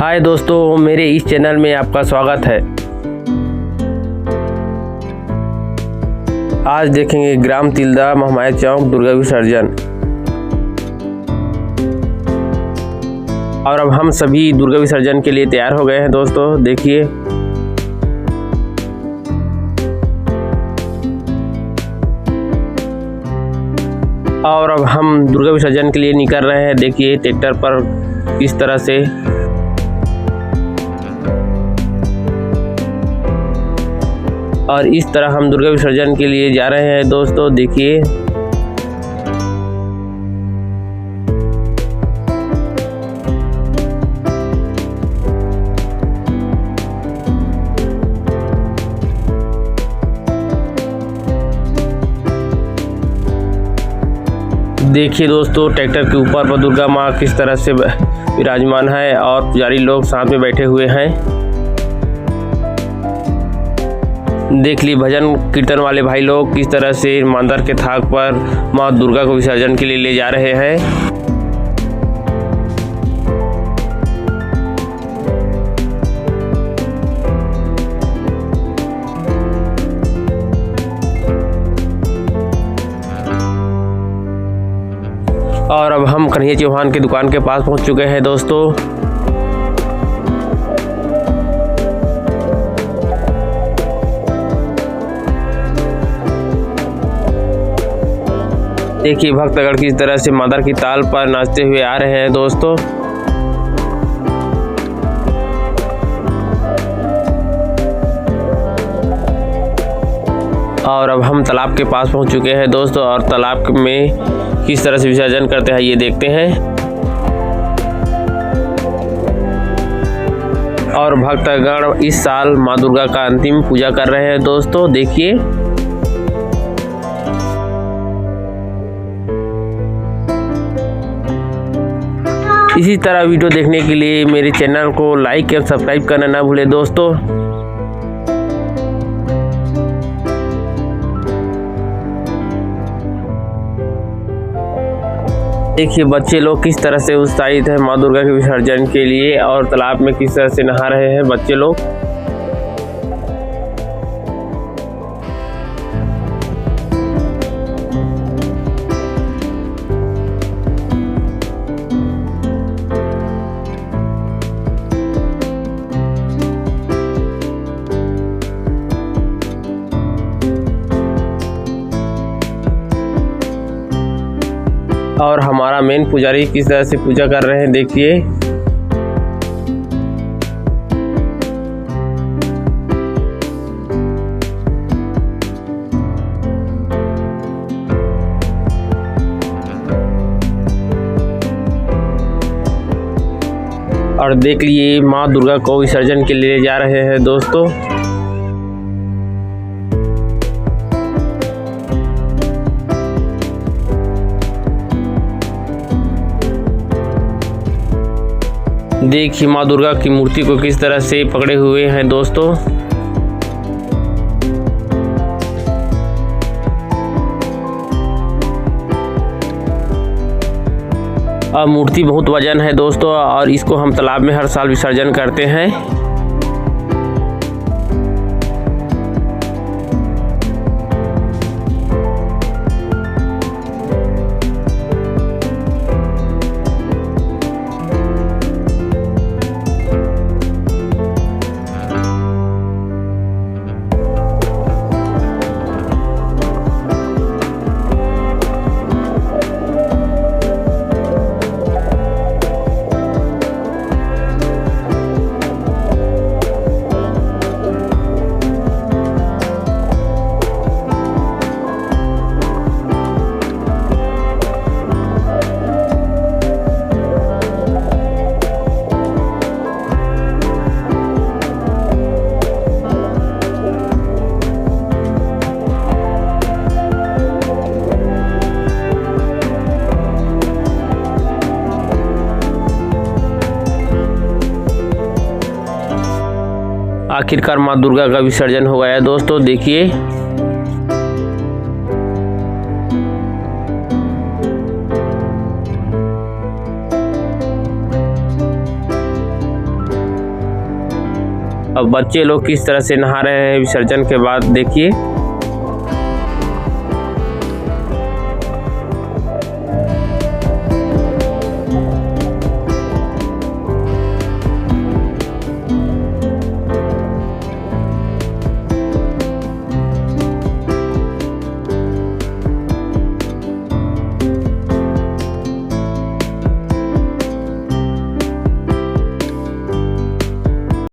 हाय दोस्तों, मेरे इस चैनल में आपका स्वागत है। आज देखेंगे ग्राम तिल्दा महमाया चौक दुर्गा विसर्जन। और अब हम सभी दुर्गा विसर्जन के लिए तैयार हो गए हैं दोस्तों, देखिए। और अब हम दुर्गा विसर्जन के लिए निकल रहे हैं। देखिए ट्रैक्टर पर किस तरह से और इस तरह हम दुर्गा विसर्जन के लिए जा रहे हैं दोस्तों, देखिए। देखिए दोस्तों, ट्रैक्टर के ऊपर पर दुर्गा माँ किस तरह से विराजमान है और पुजारी लोग साथ में बैठे हुए हैं। देख ली भजन कीर्तन वाले भाई लोग किस तरह से मांदर के थाक पर माँ दुर्गा को विसर्जन के लिए ले जा रहे हैं। और अब हम कन्हैया चौहान की दुकान के पास पहुंच चुके हैं दोस्तों। देखिए भक्तगण किस तरह से मादर की ताल पर नाचते हुए आ रहे हैं दोस्तों। और अब हम तालाब के पास पहुंच चुके हैं दोस्तों, और तालाब में किस तरह से विसर्जन करते हैं ये देखते हैं। और भक्तगण इस साल माँ दुर्गा का अंतिम पूजा कर रहे हैं दोस्तों, देखिए। इसी तरह वीडियो देखने के लिए मेरे चैनल को लाइक और सब्सक्राइब करना ना भूलें दोस्तों। देखिए बच्चे लोग किस तरह से उत्साहित है माँ दुर्गा के विसर्जन के लिए, और तालाब में किस तरह से नहा रहे हैं बच्चे लोग। और हमारा मेन पुजारी किस तरह से पूजा कर रहे हैं, देखिए। और देख लिए माँ दुर्गा को विसर्जन के लिए जा रहे हैं दोस्तों। देखिए माँ दुर्गा की मूर्ति को किस तरह से पकड़े हुए हैं दोस्तों। और मूर्ति बहुत वजन है दोस्तों, और इसको हम तालाब में हर साल विसर्जन करते हैं। आखिरकार माँ दुर्गा का विसर्जन हो गया दोस्तों, देखिए। अब बच्चे लोग किस तरह से नहा रहे हैं विसर्जन के बाद, देखिए।